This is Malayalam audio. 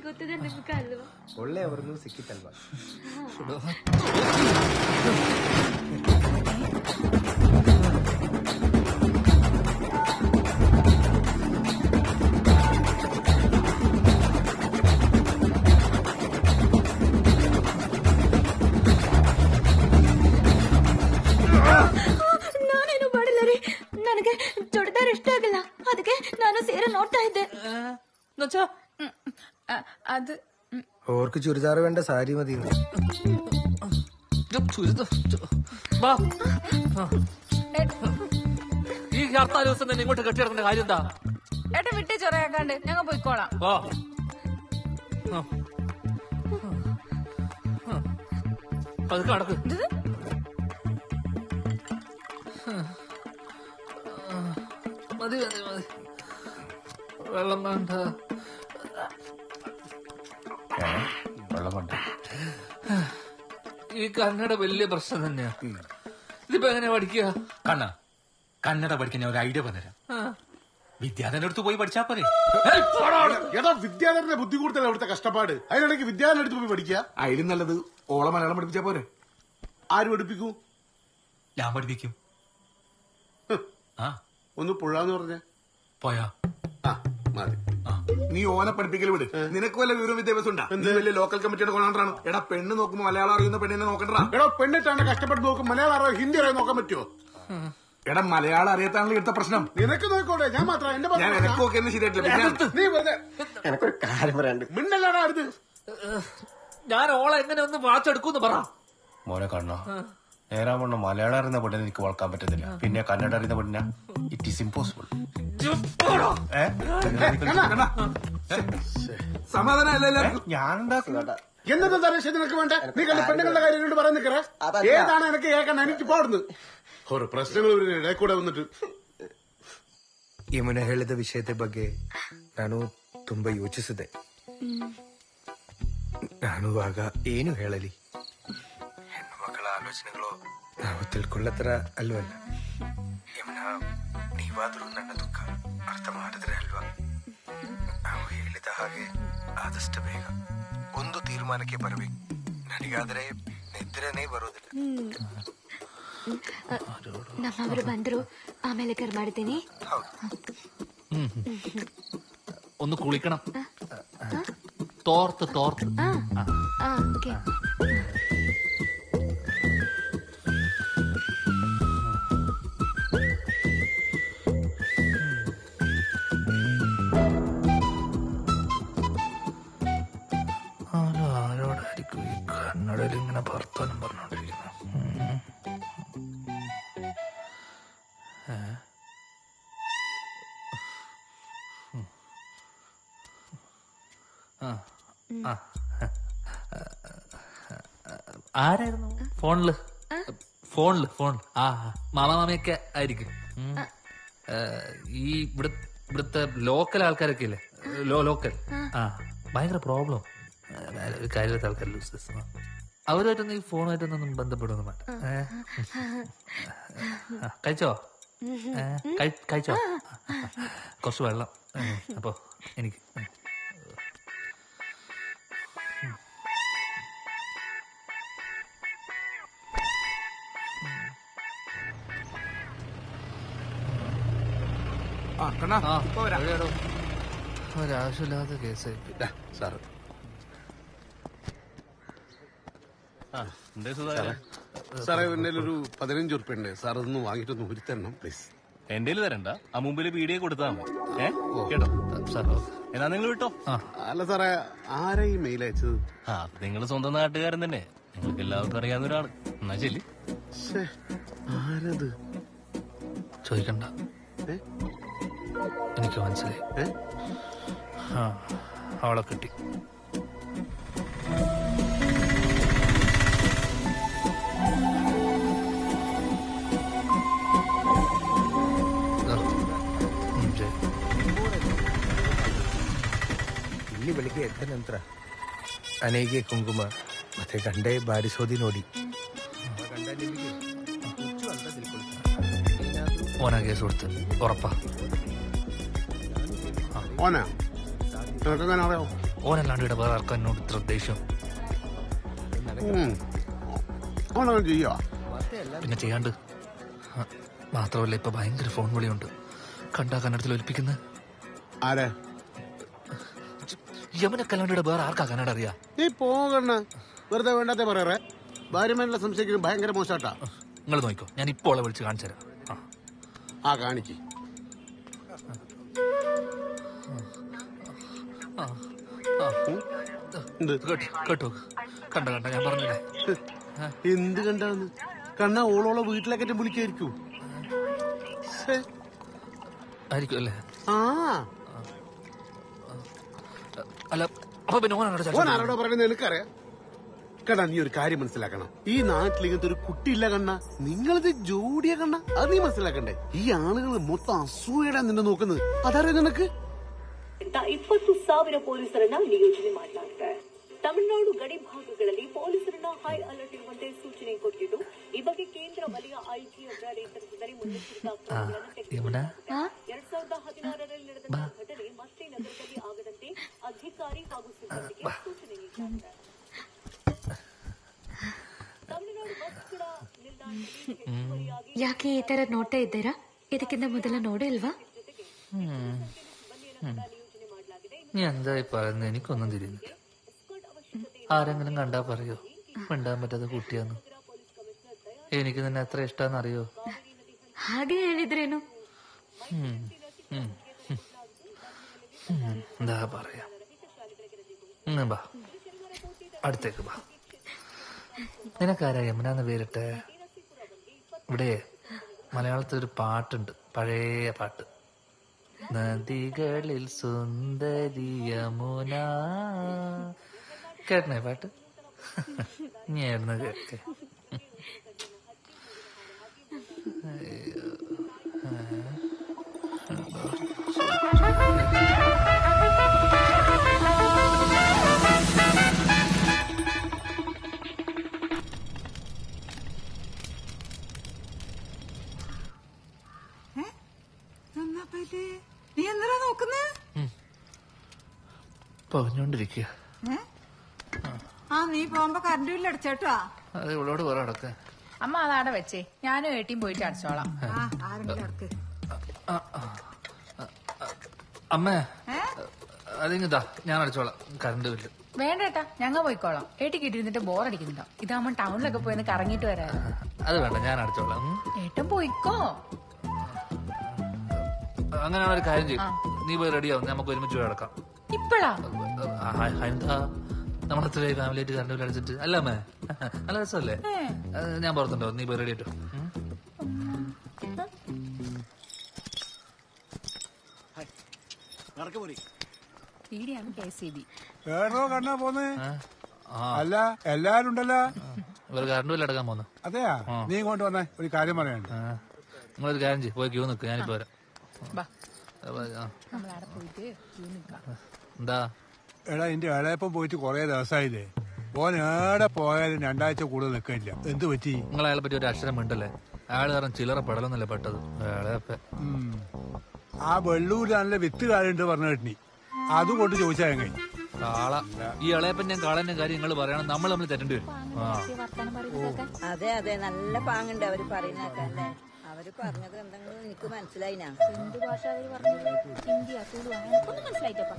ಗೊತ್ತಿದೆ ನಿಮ್ಗೆ ಅಲ್ವಾ? ಒಳ್ಳೆಯವ್ರನ್ನು ಸಿಕ್ಕಿತಲ್ವಾ? ನಾನೇನು ಮಾಡಿಲ್ಲ ರೀ. ನನಗೆ ಚೂಡಿದಾರ್ ಇಷ್ಟ ಆಗಿಲ್ಲ, ಅದಕ್ಕೆ ನಾನು ಸೀರೆ ನೋಡ್ತಾ ಇದ್ದೆ. അത് ഓർക്ക് ചുരിദാർ വേണ്ട, സാരി മതി. ഈ ഹർത്താൽ ദിവസം തന്നെ ഇങ്ങോട്ട് കെട്ടിയിടക്കേണ്ട കാര്യം എന്താ? ഏട്ടൻ വിട്ടേ ചൊറയാക്കാണ്ട് ഞങ്ങൾ പോയിക്കോളാം. പതുക്കെ നടക്ക്. മതി മതി മതി, വെള്ളം വേണ്ട. വെള്ളം വേണ്ട. ഈ കന്നഡ വലിയ പ്രശ്നം തന്നെയാ. ഇതിപ്പോ എങ്ങനെയാ പഠിക്കുക? കന്നഡ പഠിക്കാൻ ഞാൻ ഒരു ഐഡിയ പറഞ്ഞുതരാം. വിദ്യാധരന്റെ അടുത്ത് പോയി പഠിച്ചാ പോരെ? ഏതാ വിദ്യാധരന്റെ ബുദ്ധി കൂടുതൽ അവിടുത്തെ കഷ്ടപ്പാട്. അതിനിടയ്ക്ക് വിദ്യാധരന്റെ അടുത്ത് പോയി പഠിക്കുക. അതിലും നല്ലത് ഓളെ മലയാളം പഠിപ്പിച്ചാ പോരെ? ആര് പഠിപ്പിക്കൂ? ഞാൻ പഠിപ്പിക്കും. ഒന്ന് പുഴാന്ന് പറഞ്ഞ പോയാ മതി. നീ ഓനെ പഠിപ്പിക്കൽ വിട്. നിനക്ക് വല്ല വിവരം വിദ്യാഭ്യാസം ഉണ്ടാ? നീ വലിയ ലോക്കൽ കമ്മിറ്റിയുടെ കൊണ്ടാണ്. എടാ പെണ്ണ് നോക്കുമ്പോ മലയാളം അറിയുന്ന പെണ്ണിനെ നോക്കണ്ടാ. എടോ പെണ്ണിട്ടാണ് കഷ്ടപ്പെട്ട് നോക്കും. മലയാളം അറിയാം, ഹിന്ദി അറിയാൻ നോക്കാൻ പറ്റുമോ? എടാ മലയാളം അറിയാത്താണല്ലോ എടുത്ത പ്രശ്നം. നിനക്ക് നോക്കോട്ടെ, ഞാൻ മാത്രം എന്റെ ഞാൻ എനക്കൊക്കെ എന്ന് ശരിയായിട്ടില്ല. നീ വെറുതെ എനക്കൊരു കാര്യം പറയാണ്ട്. മിണ്ടല്ലാടാ അടുത്ത്. ഞാൻ ഓളെ എങ്ങനെ ഒന്ന് വാച്ചെടുക്കൂന്ന് പറ. മോനെ കാണണോ, നേരാവണ്ണം മലയാളം അറിയുന്ന പെണ്ണിനെ എനിക്ക് വളക്കാൻ പറ്റുന്നില്ല, പിന്നെ കന്നഡ അറിയുന്ന പെണ്ണിന ഇറ്റ് ഈസ് ഇമ്പോസിബിൾ. സമാധാനം അല്ല എല്ലാവർക്കും. ഞാൻ ഉണ്ടാക്കുന്ന എന്നത്തെ തരേശ് നിനക്ക് വേണ്ട? നീ കണ്ട പെണ്ണുങ്ങളുടെ കാര്യം കൊണ്ട് പറയാൻ നിൽക്കറ. ഏതാണ് എനിക്ക് കേൾക്കണം? എനിക്ക് പോടുന്നു ഓരോ പ്രശ്നങ്ങൾ ഇടയിൽ കൂടെ വന്നിട്ട്. ಯಮುನಾ ಹೇಳಿದ ವಿಷಯದ ಬಗ್ಗೆ ನಾನು ತುಂಬಾ ಯೋಚಿಸಿದೆ. ನಾನು ಆಗ ಏನು ಹೇಳಲಿ? ಹೆಣ್ಣು ಮಕ್ಕಳ ಆಲೋಚನೆಗಳು ನಾವು ತಿಳ್ಕೊಳ್ಳತ್ರ ಅಲ್ವಲ್ಲ. ಯಮುನಾ, ನೀವಾದ್ರೂ ನನ್ನ ದುಃಖ ಅರ್ಥ ಮಾಡಿದ್ರೆ ಅಲ್ವಾ? ನಾವು ಹೇಳಿದ ಹಾಗೆ ಆದಷ್ಟು ಬೇಗ ಒಂದು ತೀರ್ಮಾನಕ್ಕೆ ಬರಬೇಕು. ನನಗಾದ್ರೆ ನಿದ್ರೆನೇ ಬರೋದಿಲ್ಲ. ನಮ್ಮವರು ಬಂದ್ರು, ಆಮೇಲೆ ಕರ್ ಮಾಡ್ತೀನಿ. ഒന്ന് കുളിക്കണം. തോർത്ത് തോർത്ത്. ഓക്കെ. ആരോടായിരിക്കും ഈ കന്നഡയിൽ ഇങ്ങനെ ഭർത്താനം പറഞ്ഞോണ്ടിരിക്കുന്നത്? ആരായിരുന്നു ഫോണില്? ഫോൺ മാമയൊക്കെ ആയിരിക്കും. ഈ ഇവിടുത്തെ ലോക്കൽ ആൾക്കാരൊക്കെ ഇല്ലേ, ലോക്കൽ ഭയങ്കര പ്രോബ്ലം. കാര്യത്തെ ആൾക്കാർ അവരുമായിട്ടൊന്നും ഈ ഫോണുമായിട്ടൊന്നും ബന്ധപ്പെടുന്നു വേണ്ട. കഴിച്ചോ? കഴിച്ചോ? കുറച്ച് വെള്ളം. അപ്പൊ എനിക്ക് ഒരാവശ്യമില്ലാത്ത കേസായി സാറ്. സാറേ എന്റെ ഒരു 15 ഉറുപ്പ്യ ഉണ്ട് സാർ, അതൊന്ന് വാങ്ങിയിട്ടൊന്ന് ഉരുത്തരണം പ്ലീസ്. എന്റെ തരണ്ട, ആ മുമ്പിൽ പീഡിയെ കൊടുത്താ മതി. കേട്ടോ എന്നാ നിങ്ങൾ വിട്ടോ. അല്ല സാറേ, ആരാ ഈ മെയിൽ അയച്ചത്? നിങ്ങൾ സ്വന്തം നാട്ടുകാരൻ തന്നെ, നിങ്ങൾക്ക് എല്ലാവർക്കും അറിയാവുന്ന ഒരാള്. എന്നാ ശരി. ആരത്? ചോദിക്കണ്ട, എനിക്ക് മനസ്സിലായി. അവളെ കിട്ടി. ಇಲ್ಲಿ ಬೆಳಿಗ್ಗೆ ಎದ್ದ ನಂತರ ಅನೆಗೆ ಕುಂಕುಮ ಮತ್ತೆ ಗಂಡೆ ಬಾರಿಸೋದಿ ನೋಡಿ ഓനാ കേസ് കൊടുത്ത് ഉറപ്പാ. ഓനാ? നിനക്കെങ്ങനെ അറിയാം? ഓനല്ലാണ്ട് ഇവിടെ വേറെ ആർക്കും എന്നോട് ഇത്ര ദേഷ്യം. ഓണങ്ങനെ ചെയ്യുക. പിന്നെ ചെയ്യാണ്ട്. മാത്രമല്ല ഇപ്പൊ ഭയങ്കര ഫോൺ വിളിയുണ്ട്. കണ്ടാ കന്നഡത്തിൽ ഒലിപ്പിക്കുന്നത്. ആരെ? യമുനക്കല്ലാണ്ട് ഇവിടെ വേറെ ആർക്കാ കന്നഡ അറിയാ? നീ പോകണ്ണ, വെറുതെ വേണ്ടാത്തെ പറയാറേ. ഭാര്യമാരുടെ സംശയിക്കുന്നത് ഭയങ്കര മോശാട്ടാ. നിങ്ങൾ നോക്കോ, ഞാൻ ഇപ്പോൾ അവളെ വിളിച്ച് കാണിച്ചു തരാം. ആ കാണിക്ക്. കേട്ടോ കണ്ട ഞാൻ പറഞ്ഞില്ലേ. എന്ത് കണ്ടാന്ന്? കണ്ണ ഓളോളെ വീട്ടിലേക്കറ്റം വിളിക്കായിരിക്കൂ. ആയിരിക്കും അല്ലേ? ആ അല്ല അപ്പൊ പിന്നെ ഓനാരോടോ പറയുന്നത് എനിക്കറിയാം. കണ്ണ നീ ഒരു കാര്യം മനസ്സിലാക്കണം. ഈ നാട്ടിൽ ഇങ്ങനത്തെ ഒരു കുട്ടിയില്ല കണ്ണ. നിങ്ങളിത് ജോഡിയ കണ്ണ, അത് നീ മനസ്സിലാക്കണ്ടേ. ഈ ആളുകൾ മൊത്തം അസൂയടാ നിന്നെ നോക്കുന്നത്. അതറിയാം നിനക്ക്. 20,000 ಪೊಲೀಸರನ್ನ ನಿಯೋಜನೆ ಮಾಡಲಾಗಿದೆ. ತಮಿಳುನಾಡು ಗಡಿ ಭಾಗಗಳಲ್ಲಿ ಪೊಲೀಸರನ್ನ ಹೈ ಅಲರ್ಟ್ ಇರುವಂತೆ ಸೂಚನೆ ಕೊಟ್ಟಿದ್ದು, ಈ ಬಗ್ಗೆ ಕೇಂದ್ರ ವಲಯ ಐಜಿ ಅವರ ನೇತೃತ್ವದಲ್ಲಿ ಮುನ್ನೆಚ್ಚರಿಕಾ ಕ್ರಮಗಳನ್ನು ತೆಗೆದುಕೊಳ್ಳಲಾಗಿದೆ. 2016ರಲ್ಲಿ ನಡೆದ ಘಟನೆ ಮತ್ತೆ ನಗರದಲ್ಲಿ ಆಗದಂತೆ ಅಧಿಕಾರಿ ಹಾಗೂ ಸಿಬ್ಬಂದಿಗೆ ಸೂಚನೆ ನೀಡಲಾಗಿದೆ. ತಮಿಳುನಾಡು ಬಸ್ಗಳ ನಿಲ್ದಾಣದಲ್ಲಿ ಹೆಚ್ಚುವರಿಯಾಗಿ ಯಾಕೆ ಈ ತರ ನೋಡ್ತಾ ಇದ್ದೀರಾ? ಇದಕ್ಕಿಂತ ಮೊದಲ ನೋಡೇ ಇಲ್ವಾ? നീ എന്തായി പറയുന്നത്? എനിക്കൊന്നും തിരിയുന്നില്ല. ആരെങ്കിലും കണ്ടാ പറയോ മിണ്ടാൻ പറ്റാത്ത കുട്ടിയാന്ന്? എനിക്ക് നിന്നെ എത്ര ഇഷ്ടാന്ന് അറിയോ? ಹಾಗೆ ಹೇಳಿದ್ರೇನು? എന്താ പറയാ, ബാ അടുത്തേക്ക് ബാ. നിനക്കാരാ യമുനാന്ന് പേരിട്ടെ? ഇവിടെ മലയാളത്തിൽ ഒരു പാട്ടുണ്ട്, പഴയ പാട്ട്. നദികളിൽ സുന്ദരി യമുന. കേട്ടണേ പാട്ട്? ഞായിരുന്നു കേട്ടെ. നീ എന്താ നോക്കുന്നേ? പറഞ്ഞോണ്ടിരിക്കുക. നീ പോകുമ്പോ കറണ്ട് ബില്ല് അടച്ചേട്ടാ. അത് ഇവളോട് പറ അടക്കാൻ. അമ്മ അതാടെ വെച്ചേ, ഞാനും ഏട്ടിയും പോയിട്ട് അടച്ചോളാം. അമ്മേ അതിങ്ങതാ, ഞാൻ അടച്ചോളാം കറണ്ട് ബില്ല്. വേണ്ടേട്ടാ, ഞങ്ങൾ പോയിക്കോളാം. ഏട്ടിക്ക് ഇട്ടിരുന്നിട്ട് ബോറടിക്കുന്നുണ്ടോ? ഇതാകുമ്പോ ടൗണിലൊക്കെ പോയി കറങ്ങിട്ട് വരാം. അത് വേണ്ട, ഞാൻ അടച്ചോളാം. ഏട്ടൻ പോയിക്കോ. അങ്ങനെ ഒരു കാര്യം ചെയ്യും, നീ പോയി റെഡിയാവും, നമുക്ക് ഒരുമിച്ച് പോയി അടക്കാം. ഇപ്പഴാ? എന്താ നമ്മളത്ര ഫാമിലി ആയിട്ട് കറണ്ട് ബില്ല് അടച്ചിട്ട് അല്ലമ്മേ, നല്ല രസമല്ലേ? ഞാൻ പുറത്തുണ്ടോ, നീ പോയി റെഡി ആയിട്ടോ. വേറോ കണ്ണാ പോന്നേ? അല്ല എല്ലാരും ഉണ്ടല്ലോ. ഇവർ കറണ്ട് ബില്ല് അടക്കാൻ പോന്നു. അതെയാ? നീ ഇങ്ങോട്ട് വന്നേ, ഒരു കാര്യം പറയാനുണ്ട്. നിങ്ങളൊരു കാര്യം ചെയ്യും, പോയി ക്യൂ നിൽക്ക്, ഞാനിപ്പോ വരാം. എന്താ? എടാ എന്റെ ഇളയപ്പം പോയിട്ട് കൊറേ ദിവസമായില്ലേ. ഓൻ ഏടെ പോയാലും 2 ആഴ്ച കൂടുതൽ നിൽക്കില്ല. എന്ത് പറ്റി? നിങ്ങൾ അയാളെ പറ്റി ഒരു അക്ഷരം മിണ്ടല്ലേ? അയാൾ കാരണം ചില്ലറ പെടലൊന്നല്ലേ പെട്ടത്. ആ വെള്ളൂര് നല്ല വിത്ത് കാലുണ്ട് പറഞ്ഞ കേട്ടി, അതുകൊണ്ട് ചോദിച്ചാ എങ്ങനെ? കാള ഈ ഇളയപ്പന്റെ കാളന്റെ കാര്യം നിങ്ങൾ പറയണം, നമ്മൾ തെറ്റേണ്ടി വരും. അതെ അതെ, നല്ല പാങ്ങുണ്ട് അവര് പറയുന്നേക്കാം അല്ലേ. അവര് പറഞ്ഞത് എന്തെങ്കിലും എനിക്ക് മനസ്സിലായിനാ? എന്ത് ഭാഷ അവര് പറഞ്ഞത്? ഹിന്ദിയാ, തുളു, എനിക്കൊന്നും മനസ്സിലായിട്ടപ്പാ.